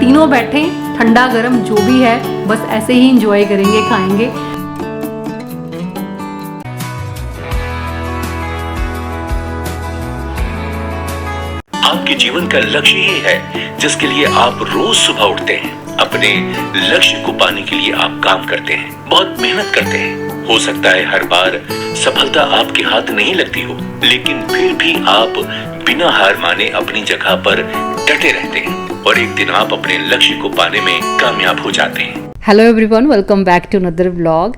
तीनों बैठे, ठंडा गर्म जो भी है, बस ऐसे ही इंजॉय करेंगे, खाएंगे। आपके जीवन का लक्ष्य ही है जिसके लिए आप रोज सुबह उठते हैं। अपने लक्ष्य को पाने के लिए आप काम करते हैं, बहुत मेहनत करते हैं। हो सकता है हर बार सफलता आपके हाथ नहीं लगती हो, लेकिन फिर भी आप बिना हार माने अपनी जगह पर डटे रहते हैं और एक दिन आप अपने लक्ष्य को पाने में कामयाब हो जाते हैं। Hello everyone, welcome back to another vlog.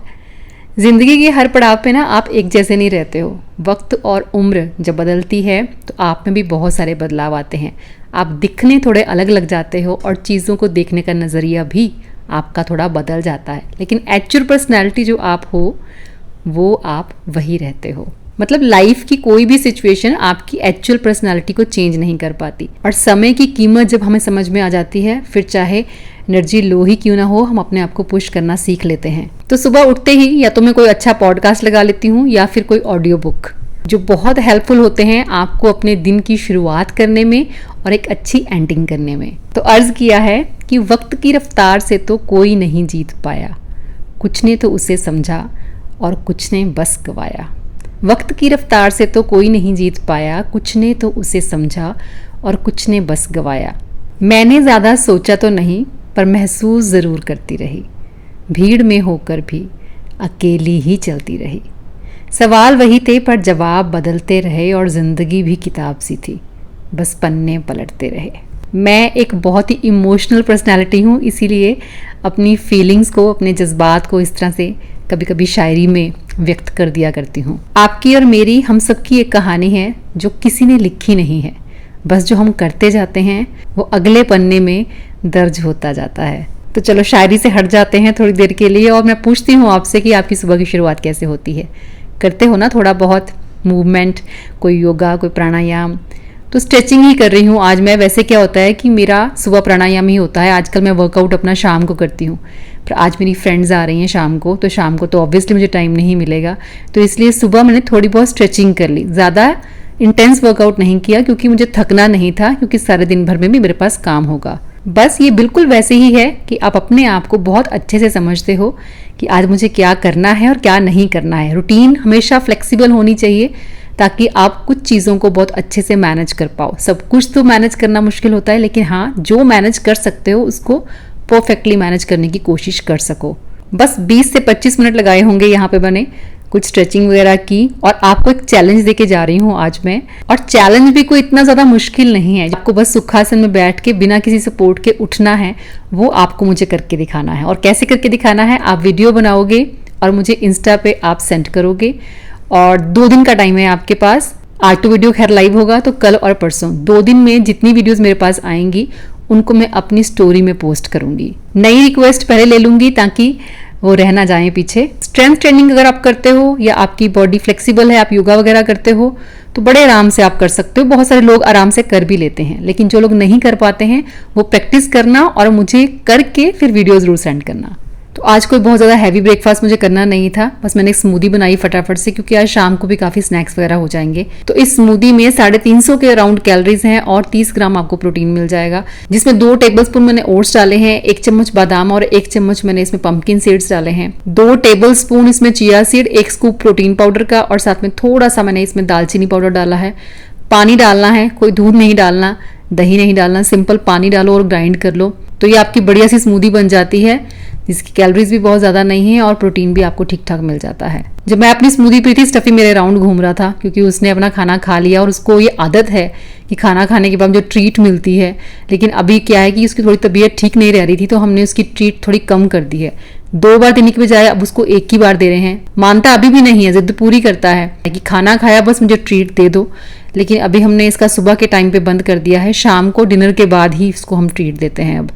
ज़िंदगी के हर पड़ाव पे ना आप एक जैसे नहीं रहते हो। वक्त और उम्र जब बदलती है तो आप में भी बहुत सारे बदलाव आते हैं। आप दिखने थोड़े अलग लग जाते हो और चीज़ों को देखने का नज़रिया भी आपका थोड़ा बदल जाता है, लेकिन एक्चुअल पर्सनैलिटी जो आप हो वो आप वही रहते हो। मतलब लाइफ की कोई भी सिचुएशन आपकी एक्चुअल पर्सनालिटी को चेंज नहीं कर पाती, और समय की कीमत जब हमें समझ में आ जाती है, फिर चाहे एनर्जी लो ही क्यों ना हो, हम अपने आप को पुश करना सीख लेते हैं। तो सुबह उठते ही या तो मैं कोई अच्छा पॉडकास्ट लगा लेती हूँ या फिर कोई ऑडियो बुक, जो बहुत हेल्पफुल होते हैं आपको अपने दिन की शुरुआत करने में और एक अच्छी एंडिंग करने में। तो अर्ज किया है कि वक्त की रफ्तार से तो कोई नहीं जीत पाया, कुछ ने तो उसे समझा और कुछ ने बस गवाया। वक्त की रफ्तार से तो कोई नहीं जीत पाया, कुछ ने तो उसे समझा और कुछ ने बस गवाया। मैंने ज़्यादा सोचा तो नहीं, पर महसूस ज़रूर करती रही। भीड़ में होकर भी अकेली ही चलती रही। सवाल वही थे पर जवाब बदलते रहे, और ज़िंदगी भी किताब सी थी, बस पन्ने पलटते रहे। मैं एक बहुत ही इमोशनल पर्सनैलिटी हूँ, इसीलिए अपनी फीलिंग्स को, अपने जज्बात को इस तरह से कभी कभी शायरी में व्यक्त कर दिया करती हूँ। आपकी और मेरी, हम सबकी एक कहानी है जो किसी ने लिखी नहीं है, बस जो हम करते जाते हैं वो अगले पन्ने में दर्ज होता जाता है। तो चलो शायरी से हट जाते हैं थोड़ी देर के लिए, और मैं पूछती हूँ आपसे कि आपकी सुबह की शुरुआत कैसे होती है। करते हो ना थोड़ा बहुत मूवमेंट, कोई योगा, कोई प्राणायाम? तो स्ट्रेचिंग ही कर रही हूँ आज मैं। वैसे क्या होता है कि मेरा सुबह प्राणायाम ही होता है। आजकल मैं वर्कआउट अपना शाम को करती हूँ, पर आज मेरी फ्रेंड्स आ रही हैं शाम को तो ऑब्वियसली मुझे टाइम नहीं मिलेगा, तो इसलिए सुबह मैंने थोड़ी बहुत स्ट्रेचिंग कर ली। ज़्यादा इंटेंस वर्कआउट नहीं किया क्योंकि मुझे थकना नहीं था, क्योंकि सारे दिन भर में भी मेरे पास काम होगा। बस ये बिल्कुल वैसे ही है कि आप अपने आप को बहुत अच्छे से समझते हो कि आज मुझे क्या करना है और क्या नहीं करना है। रूटीन हमेशा फ्लेक्सिबल होनी चाहिए ताकि आप कुछ चीज़ों को बहुत अच्छे से मैनेज कर पाओ। सब कुछ तो मैनेज करना मुश्किल होता है, लेकिन हाँ, जो मैनेज कर सकते हो उसको परफेक्टली मैनेज करने की कोशिश कर सको। बस 20 से 25 मिनट लगाए होंगे यहाँ पे मैंने कुछ स्ट्रेचिंग वगैरह की, और आपको एक चैलेंज देके जा रही हूँ आज मैं। और चैलेंज भी कोई इतना ज़्यादा मुश्किल नहीं है, आपको बस सुखासन में बैठ के बिना किसी सपोर्ट के उठना है, वो आपको मुझे करके दिखाना है। और कैसे करके दिखाना है, आप वीडियो बनाओगे और मुझे इंस्टा पे आप सेंड करोगे, और 2 दिन का टाइम है आपके पास। आज तो वीडियो खैर लाइव होगा, तो कल और परसों 2 दिन में जितनी वीडियोस मेरे पास आएंगी उनको मैं अपनी स्टोरी में पोस्ट करूंगी। नई रिक्वेस्ट पहले ले लूंगी ताकि वो रह ना जाए पीछे। स्ट्रेंथ ट्रेनिंग अगर आप करते हो या आपकी बॉडी फ्लेक्सिबल है, आप योगा वगैरह करते हो, तो बड़े आराम से आप कर सकते हो। बहुत सारे लोग आराम से कर भी लेते हैं, लेकिन जो लोग नहीं कर पाते हैं वो प्रैक्टिस करना और मुझे करके फिर वीडियो जरूर सेंड करना। तो आज कोई बहुत ज़्यादा हैवी ब्रेकफास्ट मुझे करना नहीं था, बस मैंने एक स्मूदी बनाई फटाफट से, क्योंकि आज शाम को भी काफ़ी स्नैक्स वगैरह हो जाएंगे। तो इस स्मूदी में 350 के अराउंड कैलोरीज हैं और 30 ग्राम आपको प्रोटीन मिल जाएगा, जिसमें 2 टेबलस्पून मैंने ओट्स डाले हैं, 1 चम्मच बादाम और 1 चम्मच मैंने इसमें पंपकिन सीड्स डाले हैं, 2 टेबलस्पून इसमें chia seed, 1 scoop protein powder का, और साथ में थोड़ा सा मैंने इसमें दालचीनी पाउडर डाला है। पानी डालना है, कोई दूध नहीं डालना, दही नहीं डालना, सिंपल पानी डालो और ग्राइंड कर लो। तो ये आपकी बढ़िया सी स्मूदी बन जाती है, जिसकी कैलोरीज भी बहुत ज़्यादा नहीं है और प्रोटीन भी आपको ठीक ठाक मिल जाता है। जब मैं अपनी स्मूदी पी थी, स्टफी मेरे राउंड घूम रहा था, क्योंकि उसने अपना खाना खा लिया और उसको ये आदत है कि खाना खाने के बाद जो ट्रीट मिलती है, लेकिन अभी क्या है कि उसकी थोड़ी तबीयत ठीक नहीं रह रही थी, तो हमने उसकी ट्रीट थोड़ी कम कर दी है। 2 बार देने के बजाय अब उसको 1 ही बार दे रहे हैं। मानता अभी भी नहीं है, जिद पूरी करता है कि खाना खाया बस मुझे ट्रीट दे दो, लेकिन अभी हमने इसका सुबह के टाइम पे बंद कर दिया है। शाम को डिनर के बाद ही इसको हम ट्रीट देते हैं अब,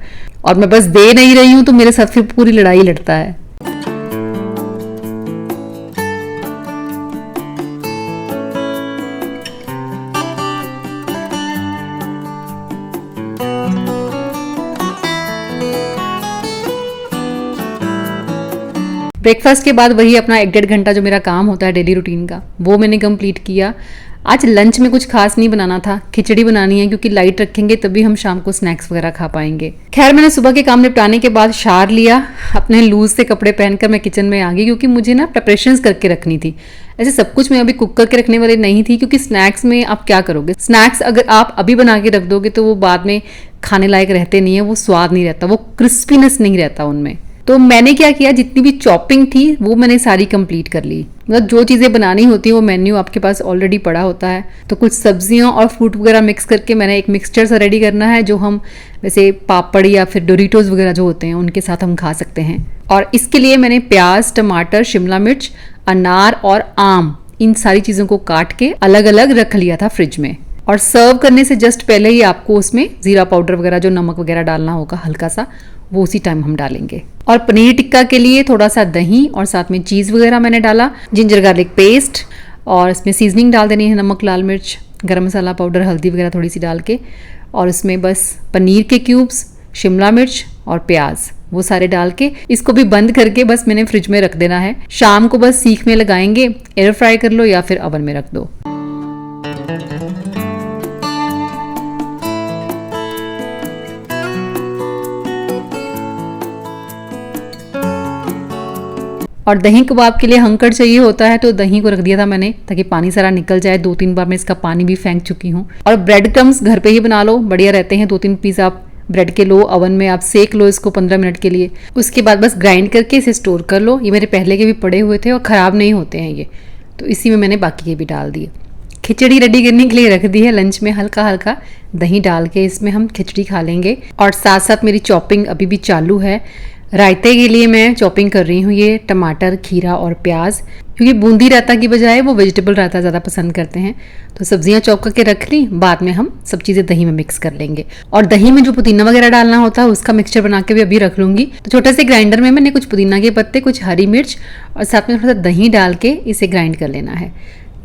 और मैं बस दे नहीं रही हूँ तो मेरे साथ फिर पूरी लड़ाई लड़ता है। ब्रेकफास्ट के बाद वही अपना 1-1.5 घंटा जो मेरा काम होता है डेली रूटीन का, वो मैंने कंप्लीट किया। आज लंच में कुछ खास नहीं बनाना था, खिचड़ी बनानी है क्योंकि लाइट रखेंगे तभी हम शाम को स्नैक्स वगैरह खा पाएंगे। खैर मैंने सुबह के काम निपटाने के बाद शार लिया, अपने लूज से कपड़े पहनकर मैं किचन में आ गई क्योंकि मुझे ना प्रिपरेशंस करके रखनी थी। ऐसे सब कुछ मैं अभी कुक करके रखने वाली नहीं थी क्योंकि स्नैक्स में आप क्या करोगे, स्नैक्स अगर आप अभी बना के रख दोगे तो वो बाद में खाने लायक रहते नहीं है, वो स्वाद नहीं रहता, वो क्रिस्पीनेस नहीं रहता उनमें। तो मैंने क्या किया, जितनी भी चॉपिंग थी वो मैंने सारी कंप्लीट कर ली। मतलब जो चीज़ें बनानी होती हैं वो मेन्यू आपके पास ऑलरेडी पड़ा होता है। तो कुछ सब्जियां और फ्रूट वगैरह मिक्स करके मैंने एक मिक्सचर सा रेडी करना है, जो हम वैसे पापड़ या फिर डोरिटोज वगैरह जो होते हैं उनके साथ हम खा सकते हैं। और इसके लिए मैंने प्याज, टमाटर, शिमला मिर्च, अनार और आम, इन सारी चीज़ों को काट के अलग अलग रख लिया था फ्रिज में। और सर्व करने से जस्ट पहले ही आपको उसमें जीरा पाउडर वगैरह, जो नमक वगैरह डालना होगा हल्का सा, वो उसी टाइम हम डालेंगे। और पनीर टिक्का के लिए थोड़ा सा दही और साथ में चीज़ वगैरह मैंने डाला, जिंजर गार्लिक पेस्ट, और इसमें सीजनिंग डाल देनी है, नमक, लाल मिर्च, गरम मसाला पाउडर, हल्दी वगैरह थोड़ी सी डाल के, और उसमें बस पनीर के क्यूब्स, शिमला मिर्च और प्याज, वो सारे डाल के इसको भी बंद करके बस मैंने फ्रिज में रख देना है। शाम को बस सीख में लगाएंगे, एयर फ्राई कर लो या फिर ओवन में रख दो। और दही कबाब के लिए हंकड़ चाहिए होता है, तो दही को रख दिया था मैंने ताकि पानी सारा निकल जाए। 2-3 बार मैं इसका पानी भी फेंक चुकी हूँ। और ब्रेड क्रम्स घर पे ही बना लो, बढ़िया रहते हैं। 2-3 पीस आप ब्रेड के लो, ओवन में आप सेक लो इसको 15 मिनट के लिए। उसके बाद बस ग्राइंड करके इसे स्टोर कर लो। ये मेरे पहले के भी पड़े हुए थे और ख़राब नहीं होते हैं ये, तो इसी में मैंने बाकी के भी डाल दिए। खिचड़ी रेडी करने के लिए रख दी है। लंच में हल्का हल्का दही डाल के इसमें हम खिचड़ी खा लेंगे। और साथ साथ मेरी चॉपिंग अभी भी चालू है। रायते के लिए मैं चॉपिंग कर रही हूँ ये टमाटर, खीरा और प्याज, क्योंकि बूंदी रायता की बजाय वो वेजिटेबल रायता ज़्यादा पसंद करते हैं। तो सब्जियां चॉप करके रख ली, बाद में हम सब चीज़ें दही में मिक्स कर लेंगे। और दही में जो पुदीना वगैरह डालना होता है उसका मिक्सचर बना के भी अभी रख लूँगी। तो छोटे से ग्राइंडर में मैंने कुछ पुदीना के पत्ते, कुछ हरी मिर्च और साथ में थोड़ा सा दही डाल के इसे ग्राइंड कर लेना है।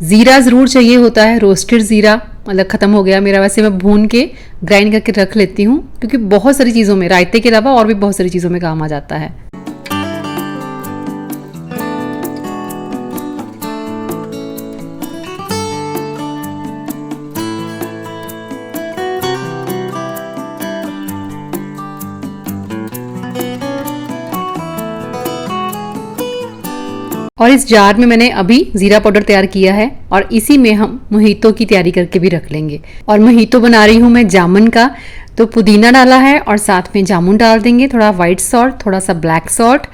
ज़ीरा ज़रूर चाहिए होता है, रोस्टेड ज़ीरा, मतलब ख़त्म हो गया मेरा। वैसे मैं भून के ग्राइंड करके रख लेती हूँ क्योंकि बहुत सारी चीज़ों में, रायते के अलावा और भी बहुत सारी चीज़ों में काम आ जाता है। और इस जार में मैंने अभी जीरा पाउडर तैयार किया है और इसी में हम मोहितो की तैयारी करके भी रख लेंगे। और मोहितो बना रही हूँ मैं जामुन का। तो पुदीना डाला है और साथ में जामुन डाल देंगे, थोड़ा वाइट सॉल्ट, थोड़ा सा ब्लैक सॉल्ट,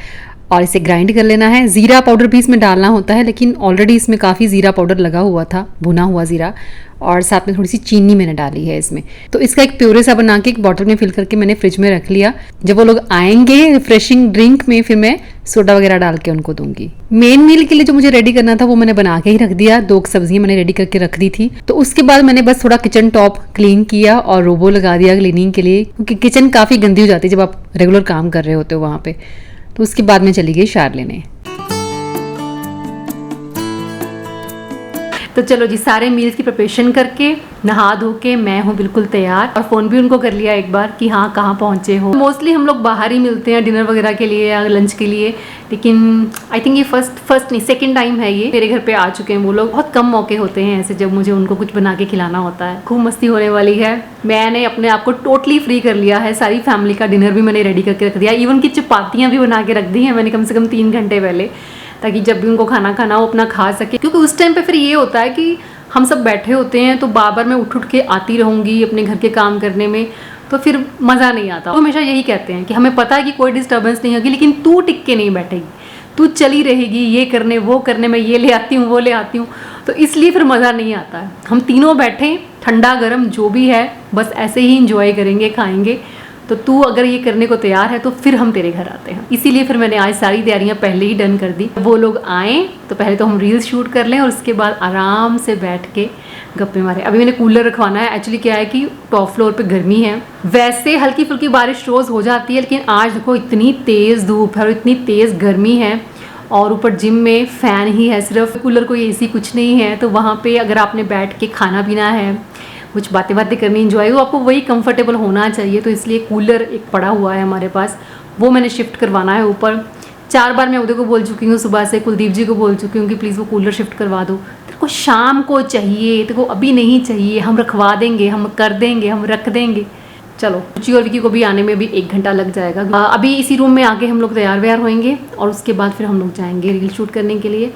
और इसे ग्राइंड कर लेना है। ज़ीरा पाउडर भी इसमें डालना होता है, लेकिन ऑलरेडी इसमें काफ़ी ज़ीरा पाउडर लगा हुआ था, भुना हुआ ज़ीरा, और साथ में थोड़ी सी चीनी मैंने डाली है इसमें। तो इसका एक प्योरे सा बना के एक बॉटल में फिल करके मैंने फ्रिज में रख लिया। जब वो लोग आएंगे रिफ्रेशिंग ड्रिंक में, फिर मैं सोडा वगैरह डाल के उनको दूंगी। मेन मील के लिए जो मुझे रेडी करना था वो मैंने बना के ही रख दिया। 2 सब्जियां मैंने रेडी करके रख दी थी। तो उसके बाद मैंने बस थोड़ा किचन टॉप क्लीन किया और रोबो लगा दिया क्लीनिंग के लिए, क्योंकि किचन काफ़ी गंदी हो जाती है जब आप रेगुलर काम कर रहे होते हो वहाँ पे। तो उसके बाद मैं चली गई शार लेने। तो चलो जी, सारे मील्स की प्रिपरेशन करके नहा धो के मैं हूँ बिल्कुल तैयार। और फ़ोन भी उनको कर लिया एक बार कि हाँ कहाँ पहुँचे हो। मोस्टली हम लोग बाहर ही मिलते हैं डिनर वगैरह के लिए या लंच के लिए, लेकिन आई थिंक ये फर्स्ट नहीं सेकंड टाइम है ये मेरे घर पे आ चुके हैं वो लोग। बहुत कम मौके होते हैं ऐसे जब मुझे उनको कुछ बना के खिलाना होता है। खूब मस्ती होने वाली है। मैंने अपने आप को टोटली फ्री कर लिया है। सारी फैमिली का डिनर भी मैंने रेडी करके रख दिया। इवन की चपातियाँ भी बना के रख दी हैं मैंने कम से कम 3 घंटे पहले, ताकि जब भी उनको खाना खाना वो अपना खा सके। क्योंकि उस टाइम पे फिर ये होता है कि हम सब बैठे होते हैं तो बार बार मैं उठ के आती रहूँगी अपने घर के काम करने में, तो फिर मज़ा नहीं आता। वो हमेशा यही कहते हैं कि हमें पता है कि कोई डिस्टर्बेंस नहीं होगी, लेकिन तू टिक के नहीं बैठेगी, तू चली रहेगी ये करने वो करने, मैं ये ले आती हूँ वो ले आती हूँ, तो इसलिए फिर मज़ा नहीं आता है। हम तीनों बैठे, ठंडा गर्म जो भी है, बस ऐसे ही इंजॉय करेंगे, खाएंगे। तो तू अगर ये करने को तैयार है तो फिर हम तेरे घर आते हैं। इसीलिए फिर मैंने आज सारी तैयारियां पहले ही डन कर दी। वो लोग आए तो पहले तो हम रील्स शूट कर लें और उसके बाद आराम से बैठ के गप्पे मारे। अभी मैंने कूलर रखवाना है। एक्चुअली क्या है कि टॉप फ्लोर पे गर्मी है। वैसे हल्की फुल्की बारिश रोज़ हो जाती है, लेकिन आज देखो इतनी तेज़ धूप है और इतनी तेज़ गर्मी है, और ऊपर जिम में फ़ैन ही है सिर्फ, कूलर कोई एसी कुछ नहीं है। तो वहाँ पे अगर आपने बैठ के खाना पीना है, कुछ बातें करनी, इंजॉय हो, आपको वही कंफर्टेबल होना चाहिए। तो इसलिए कूलर एक पड़ा हुआ है हमारे पास, वो मैंने शिफ्ट करवाना है ऊपर। 4 बार मैं उदय को बोल चुकी हूँ, सुबह से कुलदीप जी को बोल चुकी हूँ कि प्लीज़ वो कूलर शिफ्ट करवा दो। को शाम को चाहिए, तो को अभी नहीं चाहिए, हम रखवा देंगे, हम कर देंगे, हम रख देंगे। चलो रुचि और विकी को भी आने में भी 1 घंटा लग जाएगा। अभी इसी रूम में आके हम लोग तैयार व्यार होएंगे और उसके बाद फिर हम लोग जाएंगे रील शूट करने के लिए।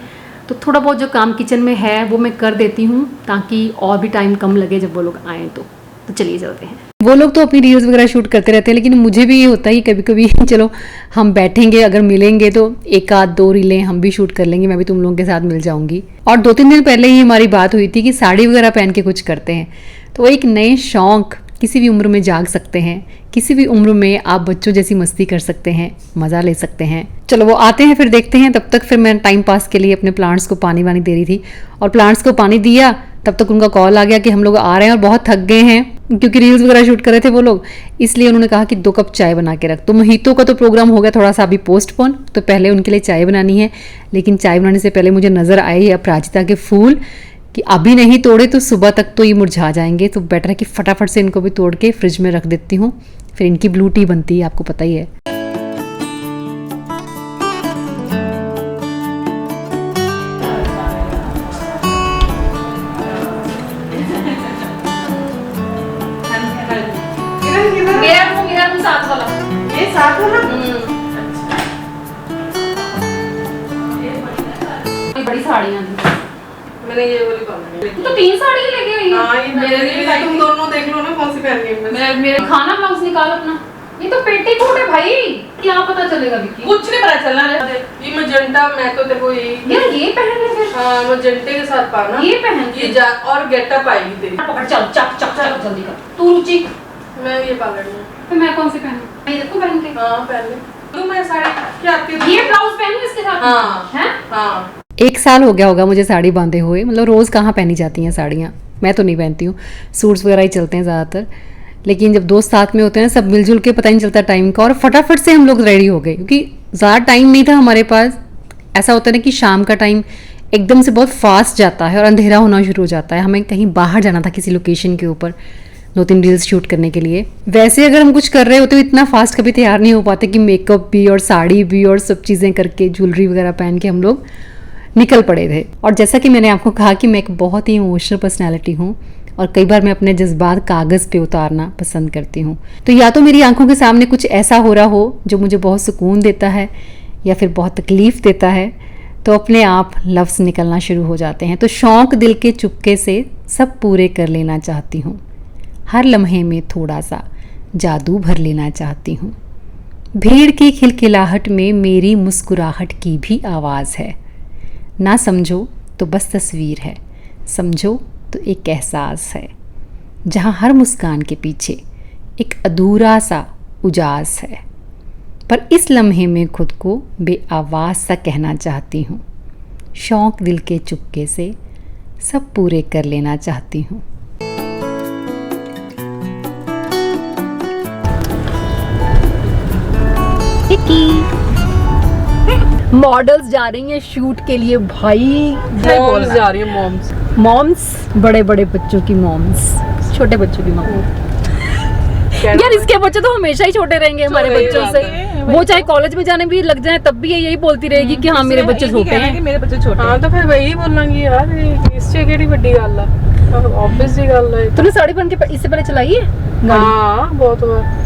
तो थोड़ा बहुत जो काम किचन में है वो मैं कर देती हूँ ताकि और भी टाइम कम लगे जब वो लोग आएँ तो चलिए चलते हैं। वो लोग तो अपनी रील्स वगैरह शूट करते रहते हैं, लेकिन मुझे भी ये होता है कि कभी कभी चलो हम बैठेंगे, अगर मिलेंगे तो 1 आध 2 रीलें हम भी शूट कर लेंगे, मैं भी तुम लोगों के साथ मिल जाऊंगी। और 2-3 दिन पहले ही हमारी बात हुई थी कि साड़ी वगैरह पहन के कुछ करते हैं। तो एक नए शौक किसी भी उम्र में जाग सकते हैं, किसी भी उम्र में आप बच्चों जैसी मस्ती कर सकते हैं, मज़ा ले सकते हैं। चलो वो आते हैं फिर देखते हैं। तब तक फिर मैं टाइम पास के लिए अपने प्लांट्स को पानी वानी दे रही थी, और प्लांट्स को पानी दिया तब तक उनका कॉल आ गया कि हम लोग आ रहे हैं और बहुत थक गए हैं, क्योंकि रील्स वगैरह शूट कर रहे थे वो लोग। इसलिए उन्होंने कहा कि 2 कप चाय बना के रख। तो मोहितो का तो प्रोग्राम हो गया थोड़ा सा अभी पोस्टपोन, तो पहले उनके लिए चाय बनानी है। लेकिन चाय बनाने से पहले मुझे नज़र आए अपराजिता के फूल कि अभी नहीं तोड़े तो सुबह तक तो ये मुरझा जाएंगे, तो बेटर है कि फटाफट से इनको भी तोड़ के फ्रिज में रख देती हूँ। फिर इनकी ब्लू टी बनती है, आपको पता ही है। मेरा रूम साथ वाला, ये साथ वाला। बड़ी साड़ियाँ मैंने ये वाली पहनी है। तू तो 3 साड़ी लेके आई है। हाँ, ये मेरे लिए भी तुम दोनों देख लो ना कौन सी पहन के। मेरे खाना ब्लाउज निकालो अपना। ये तो पेटीकोट है भाई, क्या पता चलेगा विकी? कुछ नहीं पता चलना है। ये मजेंटा, मैं तो देखो यही यार ये पहन ले फिर। हाँ, मजेंटे के साथ पाना ये पहन ये जा और गेटअप आएगी तेरी। पकड़, चल चक चक चक जल्दी कर। तू रुचि, मैं ये पा रही हूँ। तो मैं कौन सी पहनूं? ये देखो पहन के। हाँ पहन ले। तो मैं साड़ी क्या आती है? ये ब्लाउज पहनूं इसके साथ? हाँ हैं? हाँ। 1 साल हो गया होगा मुझे साड़ी बांधे हुए, मतलब रोज़ कहाँ पहनी जाती हैं साड़ियाँ, मैं तो नहीं पहनती हूँ, सूट्स वगैरह ही चलते हैं ज़्यादातर। लेकिन जब दोस्त साथ में होते हैं सब मिलजुल के, पता ही नहीं चलता टाइम का, और फटाफट से हम लोग रेडी हो गए, क्योंकि ज़्यादा टाइम नहीं था हमारे पास। ऐसा होता है ना कि शाम का टाइम एकदम से बहुत फास्ट जाता है और अंधेरा होना शुरू हो जाता है। हमें कहीं बाहर जाना था किसी लोकेशन के ऊपर 2-3 रील्स शूट करने के लिए। वैसे अगर हम कुछ कर रहे होते तो इतना फास्ट कभी तैयार नहीं हो पाते कि मेकअप भी और साड़ी भी और सब चीज़ें करके ज्वेलरी वगैरह पहन के हम लोग निकल पड़े थे। और जैसा कि मैंने आपको कहा कि मैं एक बहुत ही इमोशनल पर्सनैलिटी हूँ, और कई बार मैं अपने जज्बात कागज़ पे उतारना पसंद करती हूँ। तो या तो मेरी आंखों के सामने कुछ ऐसा हो रहा हो जो मुझे बहुत सुकून देता है, या फिर बहुत तकलीफ़ देता है, तो अपने आप लफ्ज़ निकलना शुरू हो जाते हैं। तो शौक़ दिल के चुपके से सब पूरे कर लेना चाहती हूँ, हर लम्हे में थोड़ा सा जादू भर लेना चाहती हूँ। भीड़ की खिलखिलाहट में मेरी मुस्कुराहट की भी आवाज़ है। ना समझो तो बस तस्वीर है, समझो तो एक एहसास है, जहाँ हर मुस्कान के पीछे एक अधूरा सा उजास है। पर इस लम्हे में खुद को बेआवाज़ सा कहना चाहती हूँ, शौक़ दिल के चुपके से सब पूरे कर लेना चाहती हूँ। मॉडल्स जा रही हैं शूट के लिए भाई, मॉम्स जा रही है। मॉम्स, बड़े बड़े बच्चों की मॉम्स, छोटे बच्चों की मॉम्स। यार इसके बच्चे तो हमेशा ही छोटे रहेंगे हमारे बच्चों से, वो चाहे कॉलेज में जाने भी लग जाए तब भी यही बोलती रहेगी कि हाँ मेरे बच्चे छोटे हैं, मेरे बच्चे छोटे। हाँ तो फिर वही बोलांगी यार, इससे केड़ी बड़ी गल है, ऑब्वियस ही गल है। तूने साड़ी पहन के इससे पहले चलाई है? हाँ बहुत बार।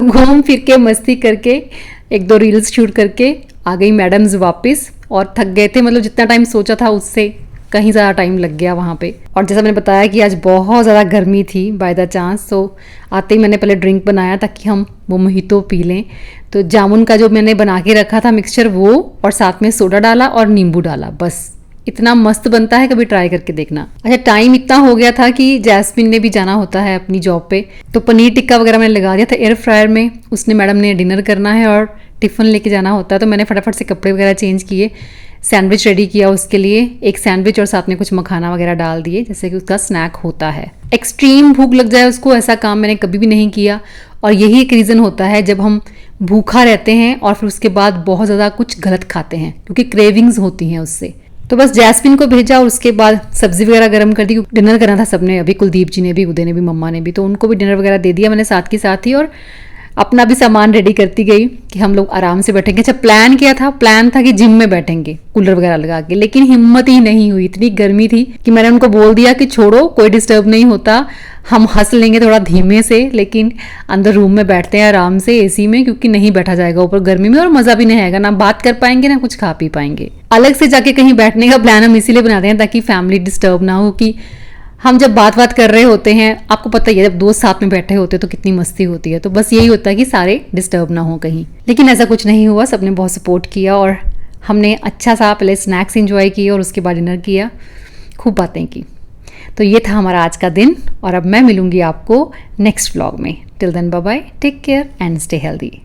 घूम फिर के मस्ती करके 1-2 रील्स शूट करके आ गई मैडम्स वापस, और थक गए थे, मतलब जितना टाइम सोचा था उससे कहीं ज़्यादा टाइम लग गया वहाँ पे। और जैसा मैंने बताया कि आज बहुत ज़्यादा गर्मी थी बाय द चांस, तो आते ही मैंने पहले ड्रिंक बनाया ताकि हम वो मोहितो पी लें। तो जामुन का जो मैंने बना के रखा था मिक्सचर वो, और साथ में सोडा डाला और नींबू डाला, बस इतना मस्त बनता है, कभी ट्राई करके देखना। अच्छा टाइम इतना हो गया था कि जैस्मिन ने भी जाना होता है अपनी जॉब पे, तो पनीर टिक्का वगैरह मैंने लगा दिया था एयर फ्रायर में। उसने मैडम ने डिनर करना है और टिफ़िन लेके जाना होता है, तो मैंने फटाफट से कपड़े वगैरह चेंज किए, सैंडविच रेडी किया उसके लिए, एक सैंडविच और साथ में कुछ मखाना वगैरह डाल दिए, जैसे कि उसका स्नैक होता है। एक्सट्रीम भूख लग जाए उसको, ऐसा काम मैंने कभी भी नहीं किया, और यही एक रीज़न होता है जब हम भूखा रहते हैं और फिर उसके बाद बहुत ज़्यादा कुछ गलत खाते हैं, क्योंकि क्रेविंग्स होती हैं उससे। तो बस जैस्मिन को भेजा और उसके बाद सब्जी वगैरह गर्म कर दी, क्योंकि डिनर करना था सबने, अभी कुलदीप जी ने भी, उदय ने भी, मम्मा ने भी, तो उनको भी डिनर वगैरह दे दिया मैंने साथ के साथ ही, और अपना भी सामान रेडी करती गई कि हम लोग आराम से बैठेंगे। अच्छा, प्लान था कि जिम में बैठेंगे कूलर वगैरह लगा के, लेकिन हिम्मत ही नहीं हुई, इतनी गर्मी थी कि मैंने उनको बोल दिया कि छोड़ो, कोई डिस्टर्ब नहीं होता, हम हंस लेंगे थोड़ा धीमे से, लेकिन अंदर रूम में बैठते हैं आराम से एसी में, क्योंकि नहीं बैठा जाएगा ऊपर गर्मी में और मजा भी नहीं आएगा, ना बात कर पाएंगे ना कुछ खा पी पाएंगे। अलग से जाके कहीं बैठने का प्लान हम इसीलिए बनाते हैं ताकि फैमिली डिस्टर्ब ना हो, कि हम जब बात कर रहे होते हैं, आपको पता ही है जब दोस्त साथ में बैठे होते हैं तो कितनी मस्ती होती है, तो बस यही होता है कि सारे डिस्टर्ब ना हो कहीं। लेकिन ऐसा कुछ नहीं हुआ, सबने बहुत सपोर्ट किया और हमने अच्छा सा पहले स्नैक्स एंजॉय किए और उसके बाद डिनर किया, खूब बातें की। तो ये था हमारा आज का दिन, और अब मैं मिलूंगी आपको नेक्स्ट व्लॉग में। Till then bye bye, take care and stay healthy.